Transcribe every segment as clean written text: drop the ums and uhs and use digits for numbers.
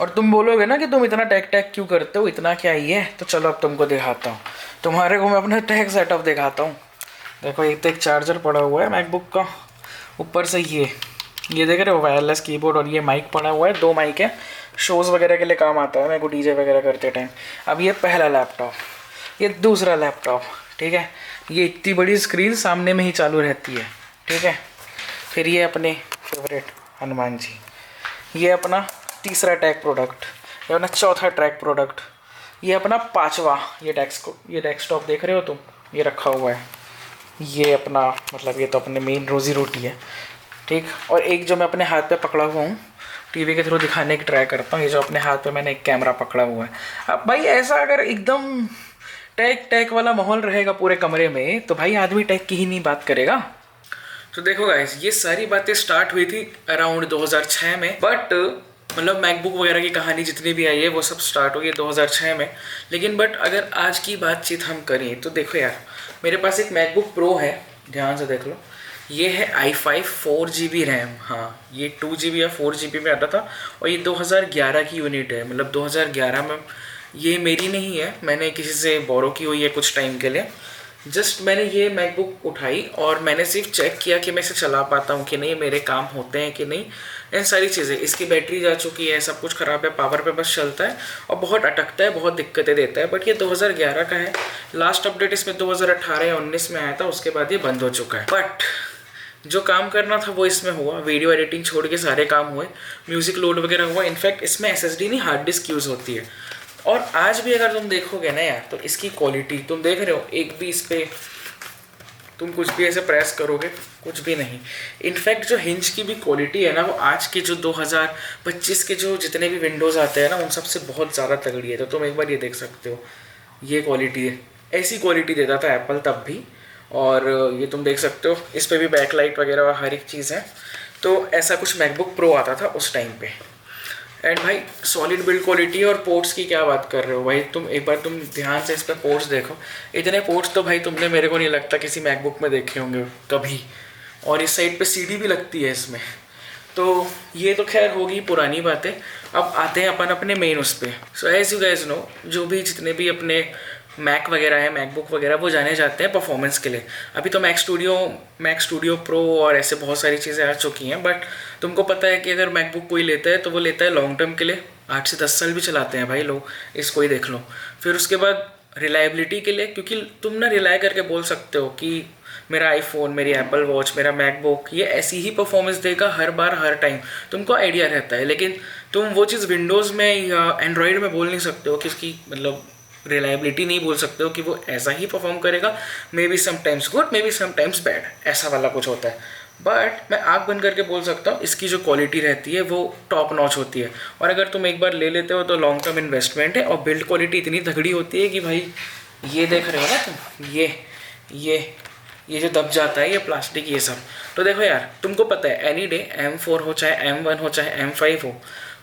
और तुम बोलोगे ना कि तुम इतना टेक टेक क्यों करते हो, इतना क्या ही है, तो चलो अब तुमको दिखाता हूँ। तुम्हारे को मैं अपना टेक सेटअप दिखाता हूँ। देखो एक तो एक चार्जर पड़ा हुआ है मैकबुक का, ऊपर से ये देख रहे हो वायरलेस कीबोर्ड, और ये माइक पड़ा हुआ है, 2 माइक है, शोज़ वगैरह के लिए काम आता है मेरे को डीजे वगैरह करते टाइम। अब ये पहला लैपटॉप, ये दूसरा लैपटॉप, ठीक है। ये इतनी बड़ी स्क्रीन सामने में ही चालू रहती है, ठीक है। फिर ये अपने फेवरेट हनुमान जी, ये अपना तीसरा टैग प्रोडक्ट, ये अपना चौथा ट्रैक प्रोडक्ट, ये अपना पांचवा, ये डेस्कटॉप देख रहे हो तुम, ये रखा हुआ है। ये अपना मतलब ये तो अपने मेन रोज़ी रोटी है, ठीक। और एक जो मैं अपने हाथ पे पकड़ा हुआ हूँ, टीवी के थ्रू दिखाने की ट्राई करता हूँ, ये जो अपने हाथ पे मैंने एक कैमरा पकड़ा हुआ है। अब भाई ऐसा अगर एकदम टेक टेक वाला माहौल रहेगा पूरे कमरे में, तो भाई आदमी टेक की ही नहीं बात करेगा। तो देखो गाइस, ये सारी बातें स्टार्ट हुई थी अराउंड 2006 में, बट मतलब मैकबुक वगैरह की कहानी जितनी भी आई है वो सब स्टार्ट हुई है 2006 में। लेकिन बट अगर आज की बातचीत हम करें तो देखो यार, मेरे पास एक मैकबुक प्रो है, ध्यान से देख लो। ये है i5 4GB रैम, हाँ ये 2GB या 4GB में आता था, और ये 2011 की यूनिट है, मतलब 2011 में। ये मेरी नहीं है, मैंने किसी से बोरो की हुई है कुछ टाइम के लिए। जस्ट मैंने ये मैकबुक उठाई और मैंने सिर्फ चेक किया कि मैं इसे चला पाता हूँ कि नहीं, मेरे काम होते हैं कि नहीं, इन सारी चीज़ें। इसकी बैटरी जा चुकी है, सब कुछ ख़राब है, पावर पे बस चलता है और बहुत अटकता है, बहुत दिक्कतें देता है। बट ये 2011 का है, लास्ट अपडेट इसमें 2018 या 19 में आया था, उसके बाद ये बंद हो चुका है। बट जो काम करना था वो इसमें हुआ, वीडियो एडिटिंग छोड़ के सारे काम हुए, म्यूज़िक लोड वगैरह हुआ। इनफैक्ट इसमें SSD नहीं, हार्ड डिस्क यूज़ होती है। और आज भी अगर तुम देखोगे ना यार, तो इसकी क्वालिटी तुम देख रहे हो, एक भी इस पर तुम कुछ भी ऐसे प्रेस करोगे कुछ भी नहीं। इनफैक्ट जो हिंज की भी क्वालिटी है ना, वो आज के जो 2025 के जो जितने भी विंडोज़ आते हैं ना, उन सबसे बहुत ज़्यादा तगड़ी है। तो तुम एक बार ये देख सकते हो, ये क्वालिटी है, ऐसी क्वालिटी देता था एप्पल तब भी। और ये तुम देख सकते हो, इस पर भी बैकलाइट वगैरह हर एक चीज़ है। तो ऐसा कुछ मैकबुक प्रो आता था उस टाइम पे। एंड भाई सॉलिड बिल्ड क्वालिटी, और पोर्ट्स की क्या बात कर रहे हो भाई, तुम एक बार तुम ध्यान से इस पर पोर्ट्स देखो। इतने पोर्ट्स तो भाई तुमने, मेरे को नहीं लगता किसी मैकबुक में देखे होंगे कभी। और इस साइड पे CD भी लगती है इसमें। तो ये तो खैर होगी पुरानी बातें। अब आते हैं अपन अपने मेन उस पर। So as you guys know, जो भी जितने भी अपने मैक वगैरह है, मैकबुक वगैरह, वो जाने जाते हैं परफॉर्मेंस के लिए। अभी तो मैक स्टूडियो प्रो और ऐसे बहुत सारी चीज़ें आ चुकी हैं। बट तुमको पता है कि अगर मैकबुक कोई लेता है तो वो लेता है लॉन्ग टर्म के लिए, 8 से 10 साल भी चलाते हैं भाई लोग, इसको ही देख लो। फिर उसके बाद रिलायबिलिटी के लिए, क्योंकि तुम ना रिलाय करके बोल सकते हो कि मेरा आईफोन, मेरी एप्पल वॉच, मेरा मैकबुक ये ऐसी ही परफॉर्मेंस देगा हर बार हर टाइम, तुमको आइडिया रहता है। लेकिन तुम वो चीज़ विंडोज़ में या एंड्रॉयड में बोल नहीं सकते हो कि उसकी मतलब रिलायबिलिटी नहीं बोल सकते हो कि वो ऐसा ही परफॉर्म करेगा। May be sometimes good, may be sometimes bad, ऐसा वाला कुछ होता है। बट मैं आँख बंद करके बोल सकता हूँ, इसकी जो क्वालिटी रहती है वो टॉप नॉच होती है। और अगर तुम एक बार ले लेते हो तो लॉन्ग टर्म इन्वेस्टमेंट है, और बिल्ड क्वालिटी इतनी तगड़ी होती है कि भाई ये देख रहे हो ना तुम, ये जो दब जाता है, ये प्लास्टिक, ये सब। तो देखो यार, तुमको पता है एनी डे M4 हो, चाहे M1 हो, चाहे M5 हो,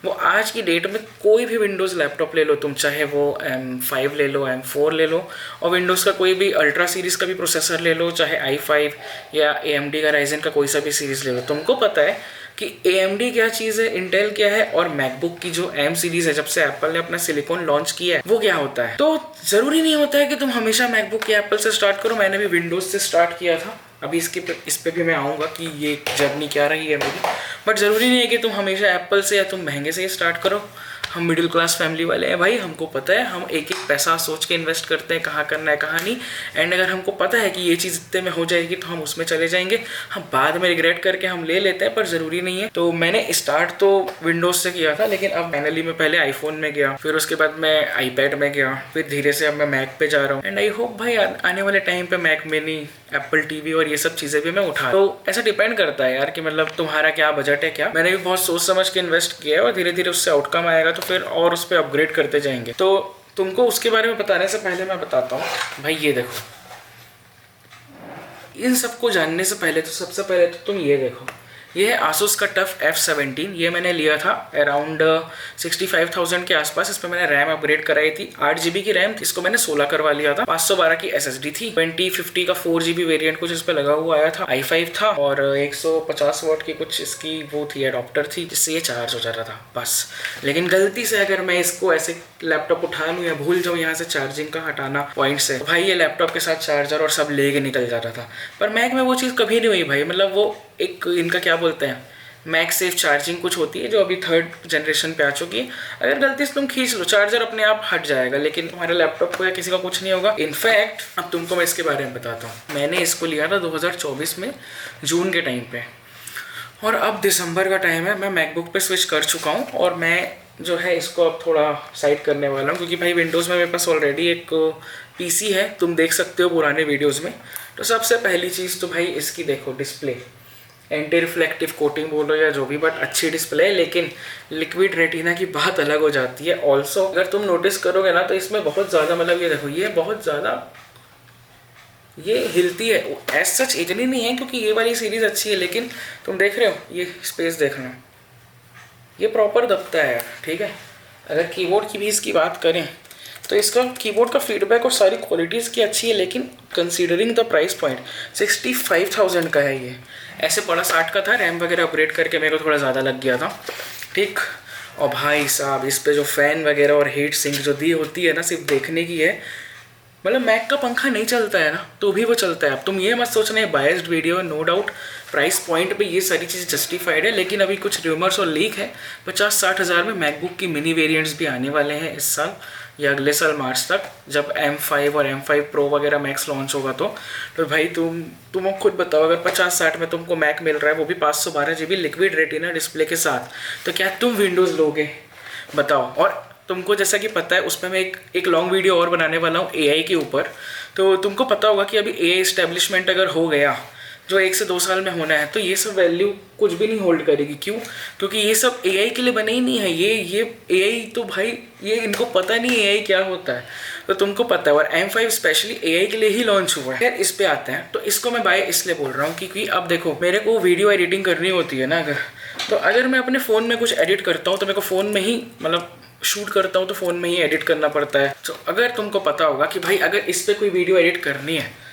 वो आज की डेट में कोई भी विंडोज़ लैपटॉप ले लो तुम, चाहे वो M5 ले लो, M4 ले लो, और विंडोज़ का कोई भी अल्ट्रा सीरीज़ का भी प्रोसेसर ले लो, चाहे i5 या AMD का राइजन का कोई सा भी सीरीज़ ले लो, तुमको पता है कि AMD क्या चीज़ है, इंटेल क्या है, और मैकबुक की जो M सीरीज़ है, जब से एप्पल ने अपना सिलिकॉन लॉन्च किया है, वो क्या होता है। तो ज़रूरी नहीं होता है कि तुम हमेशा मैकबुक या एप्पल से स्टार्ट करो। मैंने भी विंडोज़ से स्टार्ट किया था, अभी इस पे भी मैं आऊँगा कि ये जर्नी क्या रही है मेरी। बट ज़रूरी नहीं है कि तुम हमेशा एप्पल से या तुम महंगे से ही स्टार्ट करो। हम मिडिल क्लास फैमिली वाले हैं भाई, हमको पता है, हम एक एक पैसा सोच के इन्वेस्ट करते हैं, कहाँ करना है कहाँ नहीं। एंड अगर हमको पता है कि ये चीज़ इतने में हो जाएगी तो हम उसमें चले जाएंगे। हम बाद में रिग्रेट करके हम ले लेते हैं, पर ज़रूरी नहीं है। तो मैंने स्टार्ट तो विंडोज़ से किया था, लेकिन अब फाइनली मैं पहले आईफोन में गया, फिर उसके बाद मैं आईपैड में गया, फिर धीरे से अब मैं मैक पे जा रहा हूँ। एंड आई होप भाई आने वाले टाइम पे मैक मिनी, एप्पल टीवी और ये सब चीज़ें भी मैं उठा। तो ऐसा डिपेंड करता है यार कि मतलब तुम्हारा क्या बजट है क्या। मैंने भी बहुत सोच समझ के इन्वेस्ट किया है, और धीरे धीरे उससे आउटकम आएगा तो फिर और उस पर अपग्रेड करते जाएंगे। तो तुमको उसके बारे में बताने से पहले मैं बताता हूँ भाई, ये देखो, इन सबको जानने से पहले तो सबसे पहले तो तुम ये देखो, ये है Asus का टफ F17। ये मैंने लिया था अराउंड 65,000 के आसपास। इस पर मैंने रैम अपग्रेड कराई थी, 8 GB की रैम, इसको मैंने 16 करवा लिया था। 512 की SSD थी, 2050 का 4 GB वेरिएंट कुछ इस पे लगा हुआ आया था, i5 था, और 150 वाट की कुछ इसकी वो थी, एडॉप्टर थी, जिससे ये चार्ज हो जाता था बस। लेकिन गलती से अगर मैं इसको ऐसे लैपटॉप उठा लूँ या भूल जाऊँ यहाँ से चार्जिंग का हटाना पॉइंट से, भाई ये लैपटॉप के साथ चार्जर और सब लेके निकल जाता था। पर मैक में वो चीज़ कभी नहीं हुई भाई। मतलब वो एक इनका क्या बोलते हैं, मैक सेफ चार्जिंग कुछ होती है जो अभी 3rd जनरेशन पे आ चुकी है। अगर गलती से तुम खींच लो, चार्जर अपने आप हट जाएगा, लेकिन तुम्हारे लैपटॉप को या किसी का कुछ नहीं होगा। इनफैक्ट अब तुमको मैं इसके बारे में बताता हूँ। मैंने इसको लिया था 2024 में जून के टाइम पे, और अब दिसंबर का टाइम है, मैं मैकबुक पे स्विच कर चुका हूँ, और मैं जो है इसको अब थोड़ा साइड करने वाला हूँ, क्योंकि भाई विंडोज़ में मेरे पास ऑलरेडी एक पीसी है, तुम देख सकते हो पुराने वीडियोज़ में। तो सबसे पहली चीज़ तो भाई इसकी देखो डिस्प्ले, एंटी रिफ्लेक्टिव कोटिंग बोलो या जो भी, बट अच्छी डिस्प्ले है। लेकिन लिक्विड रेटिना की बात अलग हो जाती है। ऑल्सो अगर तुम नोटिस करोगे ना तो इसमें बहुत ज़्यादा, मतलब ये देखो, ये बहुत ज़्यादा ये हिलती है। एज सच इतनी नहीं है क्योंकि ये वाली सीरीज़ अच्छी है, लेकिन तुम देख रहे हो ये स्पेस देखना, ये प्रॉपर दबता है यार, ठीक है। अगर कीबोर्ड की भी इसकी बात करें तो इसका कीबोर्ड का फीडबैक और सारी क्वालिटीज़ की अच्छी है, लेकिन कंसीडरिंग द प्राइस पॉइंट 65,000 का है ये। ऐसे पड़ा 60 का था, रैम वगैरह अपग्रेड करके मेरे को थोड़ा ज़्यादा लग गया था, ठीक। और भाई साहब इस पे जो फ़ैन वगैरह और हीट सिंक जो दी होती है ना, सिर्फ देखने की है। मतलब मैक का पंखा नहीं चलता है ना तो भी वो चलता है। अब तुम ये मत सोचना है biased video, no doubt price point पे ये सारी चीज़ जस्टिफाइड है, लेकिन अभी कुछ र्यूमर्स और लीक है 50-60 हज़ार में मैकबुक की मिनी वेरिएंट्स भी आने वाले हैं इस साल या अगले साल मार्च तक, जब M5 और M5 Pro वगैरह मैक्स लॉन्च होगा। तो भाई तुम खुद बताओ, अगर 50-60 में तुमको मैक मिल रहा है, वो भी 512 GB लिक्विड रेटिना डिस्प्ले के साथ, तो क्या तुम विंडोज़ लोगे बताओ। और तुमको जैसा कि पता है उस पर मैं एक लॉन्ग वीडियो और बनाने वाला हूँ AI के ऊपर। तो तुमको पता होगा कि अभी AI इस्टेब्लिशमेंट अगर हो गया जो 1 से 2 साल में होना है, तो ये सब वैल्यू कुछ भी नहीं होल्ड करेगी। क्यों? क्योंकि ये सब AI के लिए बने ही नहीं है। ये AI तो भाई ये इनको पता नहीं AI क्या होता है, तो तुमको पता है। और M5 स्पेशली AI के लिए ही लॉन्च हुआ है। इस पे आते हैं, तो इसको मैं बाय इसलिए बोल रहा हूँ क्योंकि अब देखो मेरे को वीडियो एडिटिंग करनी होती है ना, अगर मैं अपने फ़ोन में कुछ एडिट करता हूँ तो मेरे को फ़ोन में ही, मतलब शूट करता हूँ तो फ़ोन में ही एडिट करना पड़ता है। तो अगर तुमको पता होगा कि भाई अगर इस पर कोई वीडियो एडिट करनी है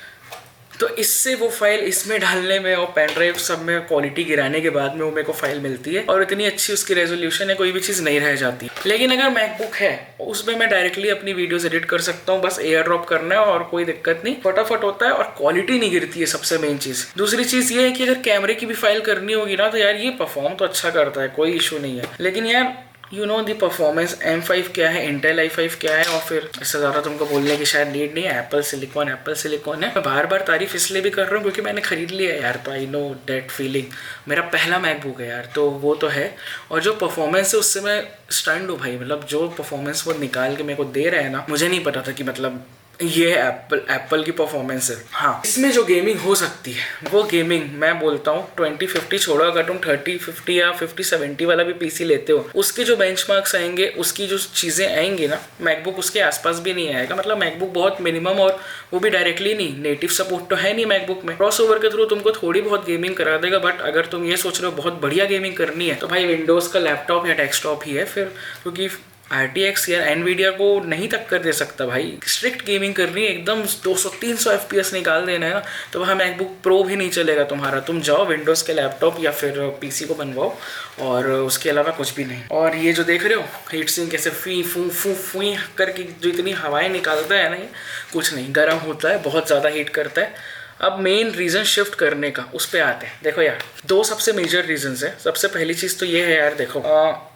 तो इससे वो फाइल इसमें डालने में और पेन ड्राइव सब में क्वालिटी गिराने के बाद में वो मेरे को फाइल मिलती है, और इतनी अच्छी उसकी रेजोल्यूशन है, कोई भी चीज़ नहीं रह जाती। लेकिन अगर मैकबुक है उसमें मैं डायरेक्टली अपनी वीडियोस एडिट कर सकता हूँ, बस एयर ड्रॉप करना है और कोई दिक्कत नहीं, फटाफट होता है और क्वालिटी नहीं गिरती है, सबसे मेन चीज़। दूसरी चीज़ ये है कि अगर कैमरे की भी फाइल करनी होगी ना तो यार ये परफॉर्म तो अच्छा करता है, कोई इशू नहीं है। लेकिन यार you know the performance, M5 क्या है, इंटेल i5 क्या है, और फिर इससे ज़्यादा तुमको बोलने की शायद नीड नहीं है। एप्पल सिलिकॉन है। मैं बार बार तारीफ इसलिए भी कर रहा हूँ क्योंकि मैंने खरीद लिया है यार, तो आई नो दैट फीलिंग। मेरा पहला मैकबुक है यार, तो वो तो है। और जो परफॉर्मेंस है उससे मैं स्टन्ड हूँ भाई। मतलब जो परफॉर्मेंस वो निकाल के मेरे को दे रहे हैं ना, मुझे नहीं पता था कि मतलब ये एप्पल की परफॉर्मेंस है। हाँ, इसमें जो गेमिंग हो सकती है वो गेमिंग मैं बोलता हूँ 2050 छोड़ो, अगर तुम 3050 या 5070 वाला भी पीसी लेते हो, उसके जो बेंचमार्क्स आएंगे, उसकी जो चीज़ें आएंगी ना, मैकबुक उसके आसपास भी नहीं आएगा। मतलब मैकबुक बहुत मिनिमम, और वो भी डायरेक्टली नहीं, नेटिव सपोर्ट तो है नहीं मैकबुक में। क्रॉसओवर के थ्रू तुमको थोड़ी बहुत गेमिंग करा देगा, बट अगर तुम ये सोच रहे हो बहुत बढ़िया गेमिंग करनी है तो भाई विंडोज़ का लैपटॉप या डेस्कटॉप ही है फिर, क्योंकि RTX या NVIDIA को नहीं टक्कर दे सकता भाई। स्ट्रिक्ट गेमिंग करनी है, एकदम 200-300 FPS निकाल देना है ना, तो वहाँ मैकबुक प्रो भी नहीं चलेगा तुम्हारा। तुम जाओ विंडोज़ के लैपटॉप या फिर PC को बनवाओ, और उसके अलावा कुछ भी नहीं। और ये जो देख रहे हो हीट सिंक कैसे फी फू फू फुई करके जो इतनी हवाएं निकालता है ना, ये कुछ नहीं, गर्म होता है, बहुत ज़्यादा हीट करता है। अब मेन रीज़न शिफ्ट करने का, उस पर आते हैं। देखो यार, 2 सबसे मेजर रीजंस है। सबसे पहली चीज़ तो ये है यार, देखो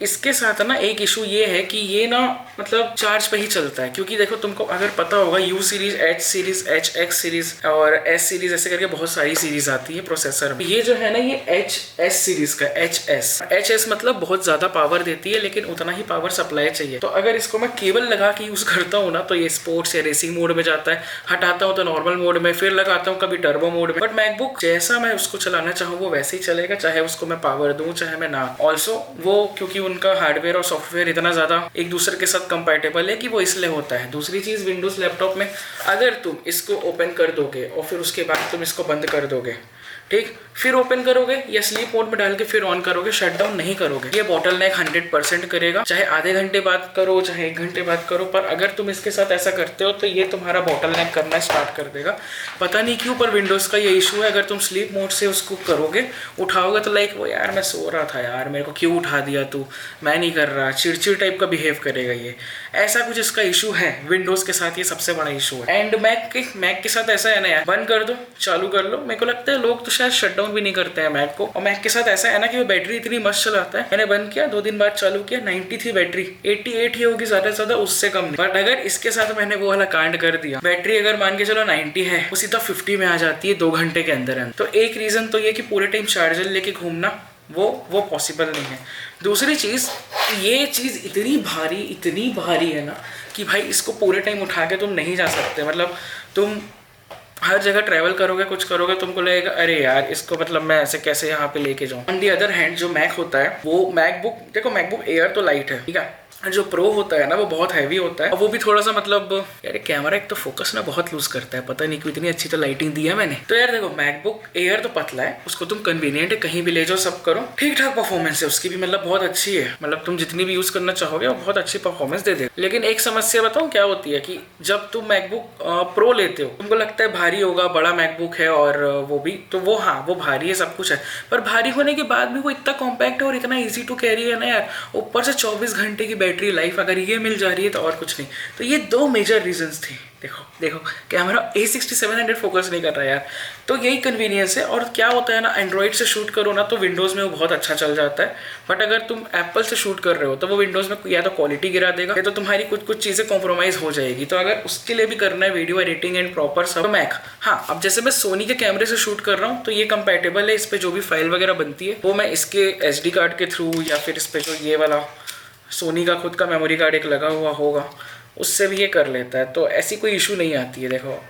इसके साथ ना एक इशू ये है कि ये ना मतलब चार्ज पे ही चलता है। क्योंकि देखो तुमको अगर पता होगा U series, H series, HX series और S सीरीज ऐसे करके बहुत सारी सीरीज आती है प्रोसेसर में। ये जो है ना ये HS सीरीज का HS मतलब बहुत ज़्यादा पावर देती है, लेकिन उतना ही पावर सप्लाई चाहिए। तो अगर इसको मैं केबल लगा के यूज़ करता हूँ ना तो ये स्पोर्ट्स या रेसिंग मोड में जाता है, हटाता हूँ तो नॉर्मल मोड में, फिर लगाता हूँ कभी टर्बो मोड में। बट मैकबुक जैसा मैं उसको चलाना चाहूँ वो वैसे ही चलेगा, चाहे उसको मैं पावर दूं चाहे मैं ना। ऑल्सो वो क्योंकि उनका हार्डवेयर और सॉफ्टवेयर इतना ज़्यादा एक दूसरे के साथ कंपैटिबल है कि वो इसलिए होता है। दूसरी चीज़, विंडोज़ लैपटॉप में अगर तुम इसको ओपन कर दोगे और फिर उसके बाद तुम इसको बंद कर दोगे ठीक, फिर ओपन करोगे या स्लीप मोड में डाल के फिर ऑन करोगे, शट डाउन नहीं करोगे। ये बॉटल नेक 100% करेगा, चाहे आधे घंटे बाद करो चाहे 1 घंटे बाद करो, पर अगर तुम इसके साथ ऐसा करते हो तो ये तुम्हारा बॉटल नेक करना स्टार्ट कर देगा। पता नहीं क्यों पर विंडोज़ का ये इशू है, अगर तुम स्लीप मोड से उसको करोगे, उठाओगे तो लाइक वो यार मैं सो रहा था यार, मेरे को क्यों उठा दिया तू, मैं नहीं कर रहा, चिड़चिड़ टाइप का बिहेव करेगा ये, ऐसा कुछ इसका इशू है। विंडोज़ के साथ ये सबसे बड़ा इशू है। एंड मैक के साथ ऐसा है ना यार, बंद कर दो चालू कर लो, मेरे को लगता है लोग तो शायद शट डाउन भी नहीं करते हैं मैक को। और मैक के साथ ऐसा है ना कि वो बैटरी इतनी मस्त चलाता है, मैंने बंद किया 2 दिन बाद चालू किया 90 थी बैटरी, 88 ही होगी ज्यादा से ज्यादा, उससे कम नहीं। बट अगर इसके साथ मैंने वो वाला कांड कर दिया, बैटरी अगर मान के चलो 90 है वो सीधा 50 में आ जाती है 2 घंटे के अंदर। तो एक रीजन तो ये कि पूरे टाइम चार्जर लेके घूमना वो पॉसिबल नहीं है। दूसरी चीज, ये चीज इतनी भारी है ना कि भाई इसको पूरे टाइम उठा के तुम नहीं जा सकते। मतलब तुम हर जगह ट्रैवल करोगे, कुछ करोगे, तुमको लगेगा अरे यार इसको मतलब मैं ऐसे कैसे यहाँ पे लेके जाऊँ। ऑन दी अदर हैंड जो मैक होता है वो मैकबुक, देखो मैकबुक एयर तो लाइट है, ठीक है, जो प्रो होता है ना वो बहुत हैवी होता है, और वो भी थोड़ा सा मतलब यार कैमरा एक तो फोकस ना बहुत लूज करता है, पता नहीं क्यों इतनी अच्छी तो लाइटिंग दी है मैंने। तो यार देखो मैकबुक एयर तो पतला है, उसको तुम कन्वीनियंट है कहीं भी ले जाओ, सब करो, ठीक ठाक परफॉर्मेंस है उसकी भी, मतलब बहुत अच्छी है, मतलब तुम जितनी भी यूज करना चाहोगे वो बहुत अच्छी परफॉर्मेंस दे दे। लेकिन एक समस्या बताऊँ क्या होती है कि जब तुम मैकबुक प्रो लेते हो तुमको लगता है भारी होगा, बड़ा मैकबुक है और वो भी तो वो हाँ वो भारी है, सब कुछ है, पर भारी होने के बाद भी वो इतना कॉम्पैक्ट है और इतना ईजी टू कैरी है ना यार, ऊपर से 24 घंटे की बैटरी लाइफ अगर ये मिल जा रही है तो और कुछ नहीं। तो ये 2 मेजर रीजंस थे। देखो कैमरा A6700 फोकस नहीं कर रहा यार, तो यही कन्वीनियंस है। और क्या होता है ना, एंड्रॉइड से शूट करो ना तो विंडोज़ में वो बहुत अच्छा चल जाता है, बट अगर तुम एप्पल से शूट कर रहे हो तो वो विंडोज़ में या तो क्वालिटी गिरा देगा या तो तुम्हारी कुछ चीज़ें कॉम्प्रोमाइज़ हो जाएगी। तो अगर उसके लिए भी करना है वीडियो एडिटिंग एंड प्रॉपर सब, तो मैक, हाँ अब जैसे मैं सोनी के कैमरे से शूट कर रहा हूँ तो ये कंपैटिबल है, इस पर जो भी फाइल वगैरह बनती है वो मैं इसके SD कार्ड के थ्रू या फिर इस पर जो ये वाला सोनी का खुद का मेमोरी कार्ड एक लगा हुआ होगा उससे भी ये कर लेता है, तो ऐसी कोई इशू नहीं आती है। देखो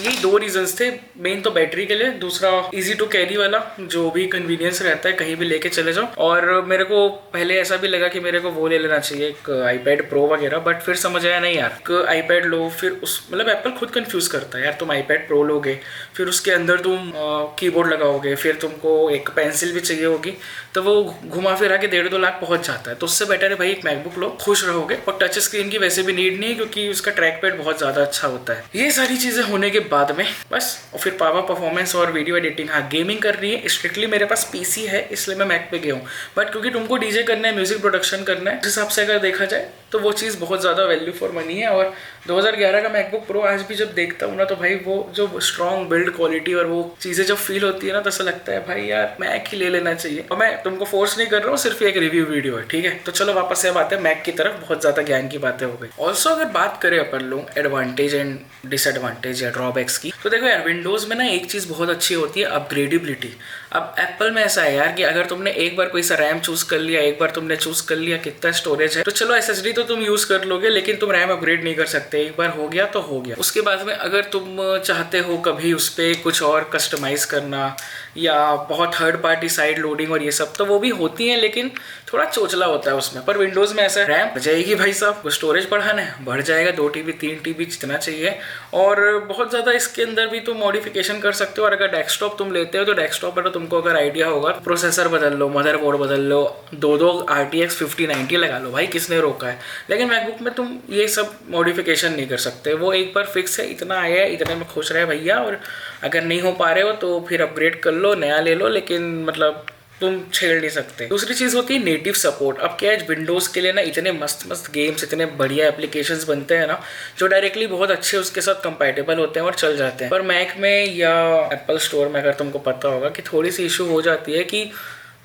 यही 2 रीजंस थे मेन, तो बैटरी के लिए, दूसरा इजी टू कैरी वाला जो भी कन्वीनियंस रहता है कहीं भी लेके चले जाओ। और मेरे को पहले ऐसा भी लगा कि मेरे को वो ले लेना चाहिए एक iPad Pro वगैरह, बट फिर समझ आया नहीं यार, एक iPad लो फिर उस मतलब एप्पल खुद कंफ्यूज करता है यार, तुम iPad Pro लोगे फिर उसके अंदर तुम कीबोर्ड लगाओगे, फिर तुमको एक पेंसिल भी चाहिए होगी, तो वो घुमा फिरा के 1.5-2 लाख पहुंच जाता है। तो उससे बेटर है भाई एक मैकबुक लो, खुश रहोगे। और टच स्क्रीन की वैसे भी नीड नहीं है क्योंकि उसका ट्रैक पैड बहुत ज़्यादा अच्छा होता है। ये सारी चीज़ें होने के बाद में बस, और फिर पावर परफॉर्मेंस और वीडियो एडिटिंग, हाँ गेमिंग करनी है स्ट्रिक्टली मेरे पास पीसी है इसलिए मैं मैक पे गया हूँ, बट क्योंकि तुमको डीजे करना है, म्यूजिक प्रोडक्शन करना है, उस हिसाब से अगर देखा जाए तो वो चीज़ बहुत ज़्यादा वैल्यू फॉर मनी है। और 2011 का मैकबुक प्रो आज भी जब देखता हूँ ना तो भाई वो जो स्ट्रॉन्ग बिल्ड क्वालिटी और वो चीज़ें जब फील होती है ना तो ऐसा लगता है भाई यार मैक ही ले लेना चाहिए। और मैं तुमको फोर्स नहीं कर रहा हूँ, सिर्फ एक रिव्यू वीडियो है, ठीक है। तो चलो वापस से अब आते हैं मैक की तरफ, बहुत ज़्यादा ज्ञान की बातें हो गई। ऑल्सो अगर बात करें अपन लोग एडवांटेज एंड डिसएडवांटेज या ड्रॉबैक्स की, तो देखो यार विंडोज़ में ना एक चीज़ बहुत अच्छी होती है, अपग्रेडेबिलिटी। अब एप्पल में ऐसा है यार कि अगर तुमने एक बार कोई सा रैम चूज कर लिया, एक बार तुमने चूज कर लिया कितना स्टोरेज है, तो चलो SSD तो तुम यूज कर लोगे लेकिन तुम रैम अपग्रेड नहीं कर सकते, एक बार हो गया तो हो गया। उसके बाद में अगर तुम चाहते हो कभी उस पर कुछ और कस्टमाइज करना या बहुत थर्ड पार्टी साइड लोडिंग और ये सब, तो वो भी होती है लेकिन थोड़ा चोचला होता है उसमें। पर विंडोज़ में ऐसा रैम बढ़ जाएगी भाई साहब, स्टोरेज बढ़ाना है बढ़ जाएगा, 2 TB 3 TB जितना चाहिए। और बहुत ज़्यादा इसके अंदर भी तुम मॉडिफिकेशन कर सकते हो। और अगर डेस्कटॉप तुम लेते हो तो डेस्कटॉप पर तो तुमको अगर आइडिया होगा, प्रोसेसर बदल लो, मदरबोर्ड बदल लो, 2 RTX 5090 लगा लो, भाई किसने रोका है। लेकिन मैकबुक में तुम ये सब मॉडिफिकेशन नहीं कर सकते, वो एक बार फिक्स है, इतना आया है इतने में खुश रहे भैया। और अगर नहीं हो पा रहे हो तो फिर अपग्रेड कर लो, नया ले लो, लेकिन मतलब तुम छेड़ नहीं सकते। दूसरी चीज़ होती है नेटिव सपोर्ट। अब क्या है, विंडोज़ के लिए ना इतने मस्त मस्त गेम्स, इतने बढ़िया एप्लीकेशंस बनते हैं ना जो डायरेक्टली बहुत अच्छे उसके साथ कंपैटिबल होते हैं और चल जाते हैं। पर मैक में या एप्पल स्टोर में अगर तुमको पता होगा कि थोड़ी सी इशू हो जाती है कि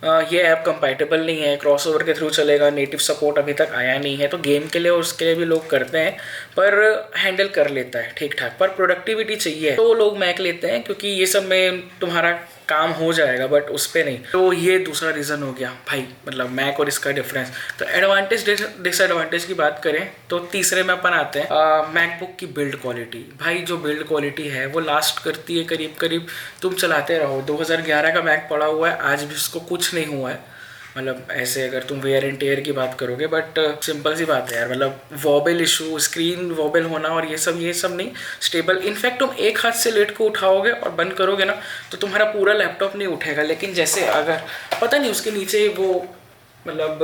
ये ऐप कंपैटिबल नहीं है, क्रॉसओवर के थ्रू चलेगा, नेटिव सपोर्ट अभी तक आया नहीं है। तो गेम के लिए और उसके लिए भी लोग करते हैं, पर हैंडल कर लेता है ठीक ठाक। पर प्रोडक्टिविटी चाहिए तो लोग मैक लेते हैं क्योंकि ये सब में तुम्हारा काम हो जाएगा, बट उस पर नहीं। तो ये दूसरा रीज़न हो गया भाई, मतलब मैक और इसका डिफरेंस। तो एडवांटेज डिसएडवांटेज की बात करें तो तीसरे में अपन आते हैं मैकबुक की बिल्ड क्वालिटी। भाई जो बिल्ड क्वालिटी है वो लास्ट करती है करीब करीब, तुम चलाते रहो। 2011 का मैक पड़ा हुआ है, आज भी उसको कुछ नहीं हुआ है, मतलब ऐसे अगर तुम वेयर एंड टेयर की बात करोगे, बट सिंपल सी बात है यार, मतलब वॉबल इशू, स्क्रीन वॉबल होना और ये सब नहीं स्टेबल। इनफैक्ट तुम एक हाथ से लेट को उठाओगे और बंद करोगे ना तो तुम्हारा पूरा लैपटॉप नहीं उठेगा। लेकिन जैसे अगर पता नहीं उसके नीचे वो मतलब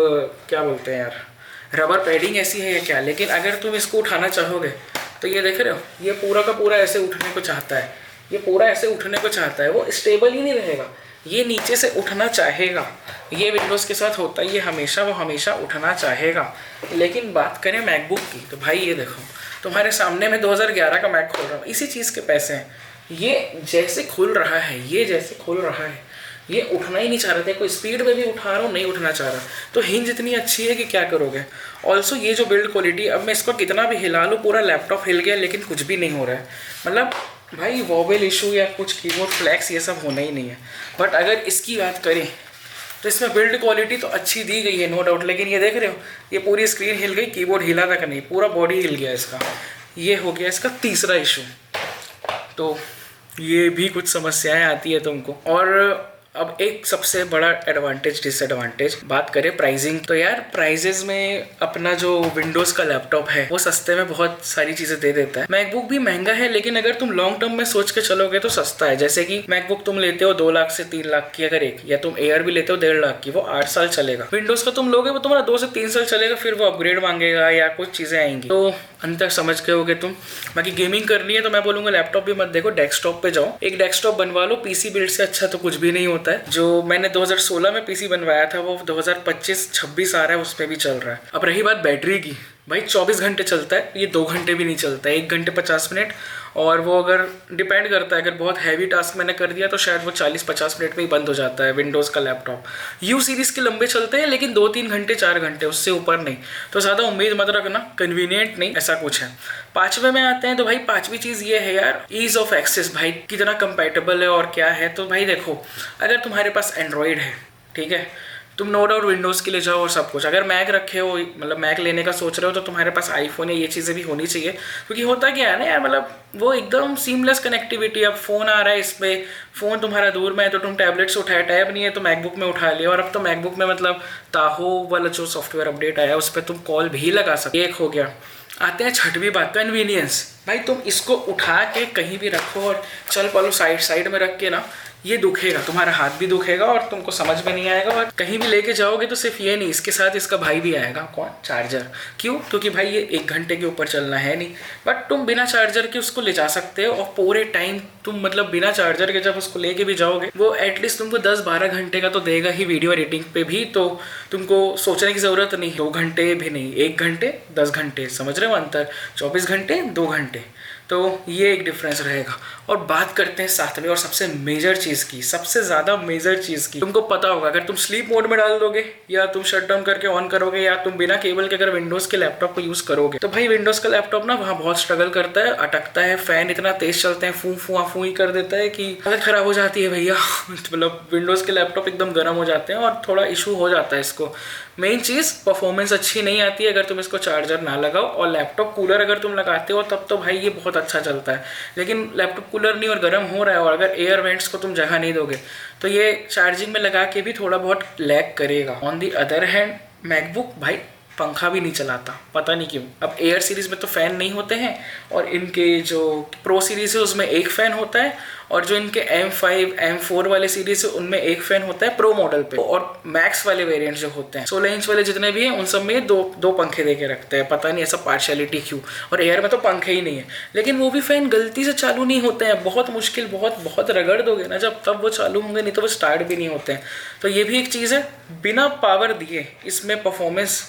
क्या बोलते हैं यार, रबर पैडिंग ऐसी है या क्या, लेकिन अगर तुम इसको उठाना चाहोगे तो ये देख रहे हो, ये पूरा का पूरा ऐसे उठने को चाहता है, ये पूरा ऐसे उठने को चाहता है, वो स्टेबल ही नहीं रहेगा, ये नीचे से उठना चाहेगा। ये विंडोज़ के साथ होता है, ये हमेशा वो हमेशा उठना चाहेगा। लेकिन बात करें मैकबुक की तो भाई ये देखो, तुम्हारे सामने मैं 2011 का मैक खोल रहा हूँ, इसी चीज़ के पैसे हैं। ये जैसे खुल रहा है, ये जैसे खुल रहा है, ये उठना ही नहीं चाह रहे थे। कोई स्पीड में भी उठा रहा हूँ, नहीं उठना चाह रहा। तो हिंज इतनी अच्छी है कि क्या करोगे। ऑल्सो ये जो बिल्ड क्वालिटी, अब मैं इसको कितना भी हिला लूँ पूरा लैपटॉप हिल गया लेकिन कुछ भी नहीं हो रहा है। मतलब भाई वॉबल इशू या कुछ कीबोर्ड फ्लैक्स ये सब होना ही नहीं है। बट अगर इसकी बात करें तो इसमें बिल्ड क्वालिटी तो अच्छी दी गई है, नो डाउट। लेकिन ये देख रहे हो, ये पूरी स्क्रीन हिल गई, कीबोर्ड हिला तक नहीं, पूरा बॉडी हिल गया इसका। ये हो गया इसका तीसरा इशू। तो ये भी कुछ समस्याएं आती है तुमको। और अब एक सबसे बड़ा एडवांटेज डिसएडवांटेज बात करें प्राइसिंग, तो यार प्राइजेज में अपना जो विंडोज़ का लैपटॉप है वो सस्ते में बहुत सारी चीज़ें दे देता है। मैकबुक भी महंगा है लेकिन अगर तुम लॉन्ग टर्म में सोच के चलोगे तो सस्ता है। जैसे कि मैकबुक तुम लेते हो 2 लाख से 3 लाख की अगर एक, या तुम एयर भी लेते हो 1.5 लाख की, वो 8 साल चलेगा। विंडोज़ का तुम लोगे वो तुम्हारा 2 से 3 साल चलेगा, फिर वो अपग्रेड मांगेगा या कुछ चीज़ें आएंगी। तो अंतर समझ के होगे तुम। बाकी गेमिंग करनी है तो मैं बोलूँगा लैपटॉप भी मत देखो, डेस्कटॉप पे जाओ, एक डेस्कटॉप बनवा लो। पीसी बिल्ड से अच्छा तो कुछ भी नहीं होता है। जो मैंने 2016 में पीसी बनवाया था वो 2025-26 आ रहा है, उसमें भी चल रहा है। अब रही बात बैटरी की, भाई 24 घंटे चलता है, ये 2 घंटे भी नहीं चलता है, 1 घंटे 50 मिनट। और वो अगर डिपेंड करता है, अगर बहुत हैवी टास्क मैंने कर दिया तो शायद वो 40-50 मिनट में ही बंद हो जाता है विंडोज़ का लैपटॉप। यू सीरीज़ के लंबे चलते हैं लेकिन 2-3 घंटे 4 घंटे, उससे ऊपर नहीं। तो ज़्यादा उम्मीद मत रखना, कन्वीनियंट नहीं ऐसा कुछ है। 5वें में आते हैं तो भाई 5वीं चीज़ ये है यार, ईज़ ऑफ एक्सेस। भाई कितना कंपैटिबल है और क्या है। तो भाई देखो, अगर तुम्हारे पास एंड्रॉयड है, ठीक है, तुम नो डाउट विंडोज़ के लिए जाओ और सब कुछ। अगर मैक रखे हो, मतलब मैक लेने का सोच रहे हो, तो तुम्हारे पास आईफोन या ये चीज़ें भी होनी चाहिए। क्योंकि होता क्या है ना यार, मतलब वो एकदम सीमलेस कनेक्टिविटी। अब फ़ोन आ रहा है इस पर, फ़ोन तुम्हारा दूर में है तो तुम टैबलेट से उठाया, टैब नहीं है तो मैकबुक में उठा लिया। और अब तो मैकबुक में मतलब ताहो वाला जो सॉफ्टवेयर अपडेट आया उस पर तुम कॉल भी लगा सकते। एक हो गया। आते हैं 6वीं बात, कन्वीनियंस। भाई तुम इसको उठा के कहीं भी रखो और चल पलो, साइड में रख के ना, ये दुखेगा, तुम्हारा हाथ भी दुखेगा और तुमको समझ में नहीं आएगा। और कहीं भी लेके जाओगे तो सिर्फ ये नहीं, इसके साथ इसका भाई भी आएगा। कौन? चार्जर। क्यों? क्योंकि भाई ये 1 घंटे के ऊपर चलना है नहीं, बट तुम बिना चार्जर के उसको ले जा सकते हो। और पूरे टाइम तुम मतलब बिना चार्जर के जब उसको लेके भी जाओगे, वो एटलीस्ट तुमको 10-12 घंटे का तो देगा ही वीडियो एडिटिंग पे भी। तो तुमको सोचने की ज़रूरत नहीं, 2 घंटे भी नहीं, 1 घंटे 10 घंटे, समझ रहे हो अंतर? 24 घंटे 2 घंटे। तो ये एक डिफरेंस रहेगा। और बात करते हैं 7वें और सबसे मेजर चीज़ की, सबसे ज़्यादा मेजर चीज़ की। तुमको पता होगा, अगर तुम स्लीप मोड में डाल दोगे या तुम शट डाउन करके ऑन करोगे या तुम बिना केबल के अगर विंडोज़ के लैपटॉप को यूज़ करोगे, तो भाई विंडोज़ का लैपटॉप ना वहाँ बहुत स्ट्रगल करता है, अटकता है। फ़ैन इतना तेज़ चलते हैं, फू ही कर देता है कि हालत ख़राब हो जाती है भैया। मतलब विंडोज़ के लैपटॉप एकदम गर्म हो जाते हैं और थोड़ा इशू हो जाता है इसको। मेन चीज़ परफॉर्मेंस अच्छी नहीं आती है अगर तुम इसको चार्जर ना लगाओ। और लैपटॉप कूलर अगर तुम लगाते हो तब तो भाई ये बहुत अच्छा चलता है। लेकिन लैपटॉप कूलर नहीं और गर्म हो रहा है और अगर एयर वेंट्स को तुम जगह नहीं दोगे तो ये चार्जिंग में लगा के भी थोड़ा बहुत लैग करेगा। On the other hand MacBook भाई पंखा भी नहीं चलाता, पता नहीं क्यों। अब एयर सीरीज़ में तो फ़ैन नहीं होते हैं और इनके जो प्रो सीरीज़ है उसमें एक फ़ैन होता है, और जो इनके M5 M4 वाले सीरीज़ है उनमें एक फ़ैन होता है प्रो मॉडल पे। और मैक्स वाले वेरिएंट जो होते हैं 16 इंच वाले जितने भी हैं उन सब में दो पंखे दे के रखते हैं, पता नहीं ऐसा पार्शियलिटी क्यों। और एयर में तो पंखे ही नहीं है, लेकिन वो भी फ़ैन गलती से चालू नहीं होते हैं, बहुत मुश्किल, बहुत रगड़ दोगे ना जब, तब वो चालू होंगे, नहीं तो वो स्टार्ट भी नहीं होते हैं। तो ये भी एक चीज़ है, बिना पावर दिए इसमें परफॉर्मेंस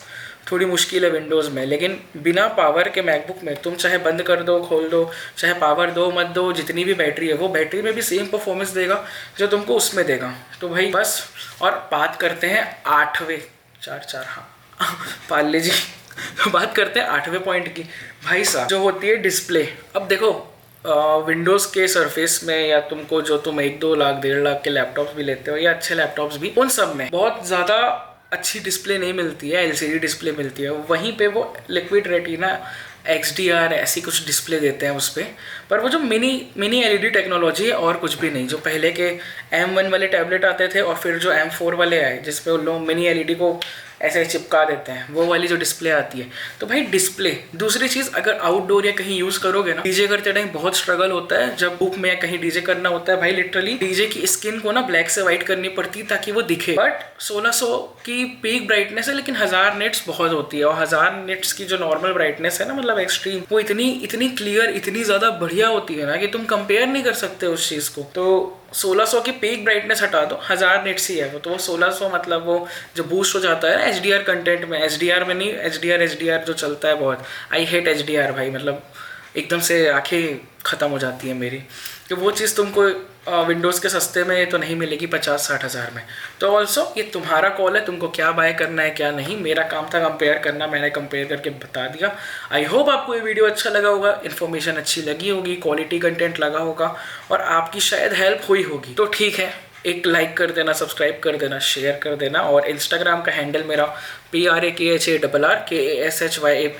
थोड़ी मुश्किल है विंडोज़ में। लेकिन बिना पावर के मैकबुक में तुम चाहे बंद कर दो, खोल दो, चाहे पावर दो मत दो, जितनी भी बैटरी है वो बैटरी में भी सेम परफॉर्मेंस देगा जो तुमको उसमें देगा। तो भाई बस। और बात करते हैं 8वें 4 हाँ पाले जी। तो बात करते हैं 8वें पॉइंट की, भाई साहब, जो होती है डिस्प्ले। अब देखो विंडोज़ के सरफेस में या तुमको जो तुम 1-2 लाख 1.5 लाख के लैपटॉप्स भी लेते हो या अच्छे लैपटॉप्स भी, उन सब में बहुत ज़्यादा अच्छी डिस्प्ले नहीं मिलती है, LCD डिस्प्ले मिलती है। वहीं पे वो लिक्विड रेटिना XDR ऐसी कुछ डिस्प्ले देते हैं उस पर वो जो मिनी LED टेक्नोलॉजी है और कुछ भी नहीं। जो पहले के M1 वाले टैबलेट आते थे और फिर जो M4 वाले आए जिस पे उन लोग मिनी LED को ऐसे चिपका देते हैं, वो वाली जो डिस्प्ले आती है। तो भाई डिस्प्ले, दूसरी चीज़, अगर आउटडोर या कहीं यूज़ करोगे ना, डीजे करते टाइम बहुत स्ट्रगल होता है। जब बुक में या कहीं डीजे करना होता है भाई, लिटरली डीजे की स्किन को ना ब्लैक से वाइट करनी पड़ती है ताकि वो दिखे। बट 1600 की पीक ब्राइटनेस है, लेकिन 1000 निट्स बहुत होती है। और 1000 निट्स की जो नॉर्मल ब्राइटनेस है ना, मतलब एक्सट्रीम, वो इतनी क्लियर, इतनी ज़्यादा बढ़िया होती है ना कि तुम कंपेयर नहीं कर सकते उस चीज़ को। तो 1600 की पीक ब्राइटनेस हटा दो, 1000 निट्स ही है वो। तो वो 1600 मतलब वो जो बूस्ट हो जाता है ना HDR कंटेंट में, HDR में नहीं, HDR जो चलता है बहुत, आई हेट HDR भाई, मतलब एकदम से आंखें ख़त्म हो जाती है मेरी। तो वो चीज़ तुमको विंडोज़ के सस्ते में तो नहीं मिलेगी 50-60 हज़ार में। तो ऑल्सो ये तुम्हारा कॉल है, तुमको क्या बाय करना है क्या नहीं। मेरा काम था कंपेयर करना, मैंने कंपेयर करके बता दिया। आई होप आपको ये वीडियो अच्छा लगा होगा, इन्फॉर्मेशन अच्छी लगी होगी, क्वालिटी कंटेंट लगा होगा और आपकी शायद हेल्प हुई होगी। तो ठीक है, एक लाइक कर देना, सब्सक्राइब कर देना, शेयर कर देना। और इंस्टाग्राम का हैंडल मेरा PRAKHARRKASHYAP,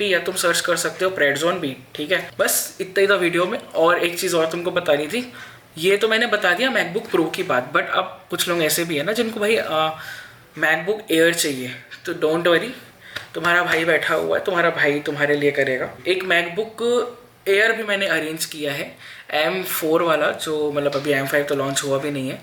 या तुम सर्च कर सकते हो प्रेडजोन भी, ठीक है। बस इतना ही था वीडियो में। और एक चीज़ और तुमको बतानी थी, ये तो मैंने बता दिया मैकबुक प्रो की बात, बट अब कुछ लोग ऐसे भी है ना जिनको भाई मैकबुक एयर चाहिए, तो डोंट वरी, तुम्हारा भाई बैठा हुआ है, तुम्हारा भाई तुम्हारे लिए करेगा। एक मैकबुक एयर भी मैंने अरेंज किया है, M4 वाला, जो मतलब अभी M5 तो लॉन्च हुआ भी नहीं है,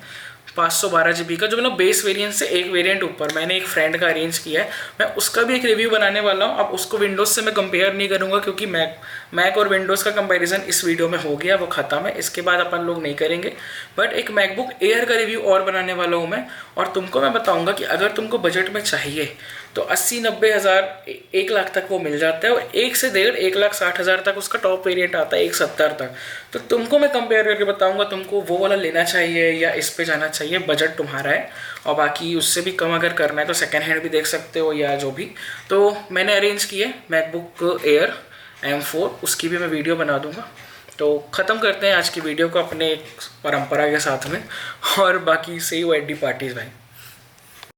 512 GB का, जो मतलब बेस वेरिएंट से एक वेरिएंट ऊपर। मैंने एक फ्रेंड का अरेंज किया है, मैं उसका भी एक रिव्यू बनाने वाला हूँ। अब उसको विंडोज़ से मैं कंपेयर नहीं करूँगा, क्योंकि मैक और विंडोज़ का कंपैरिजन इस वीडियो में हो गया, वो ख़त्म है, इसके बाद अपन लोग नहीं करेंगे। बट एक मैकबुक एयर का रिव्यू और बनाने वाला हूँ मैं, और तुमको मैं बताऊँगा कि अगर तुमको बजट में चाहिए तो 80-90 हज़ार, 1 लाख तक वो मिल जाता है। और 1 से 1,60,000 तक उसका टॉप वेरिएंट आता है, 1,70 तक। तो तुमको मैं कंपेयर करके बताऊंगा तुमको वो वाला लेना चाहिए या इस पे जाना चाहिए, बजट तुम्हारा है। और बाकी उससे भी कम अगर करना है तो सेकेंड हैंड भी देख सकते हो या जो भी। तो मैंने अरेंज किया मैकबुक एयर M4, उसकी भी मैं वीडियो बना दूंगा। तो ख़त्म करते हैं आज की वीडियो को अपने एक परंपरा के साथ में, और बाकी से ही वो एडी पार्टीज़ भाई।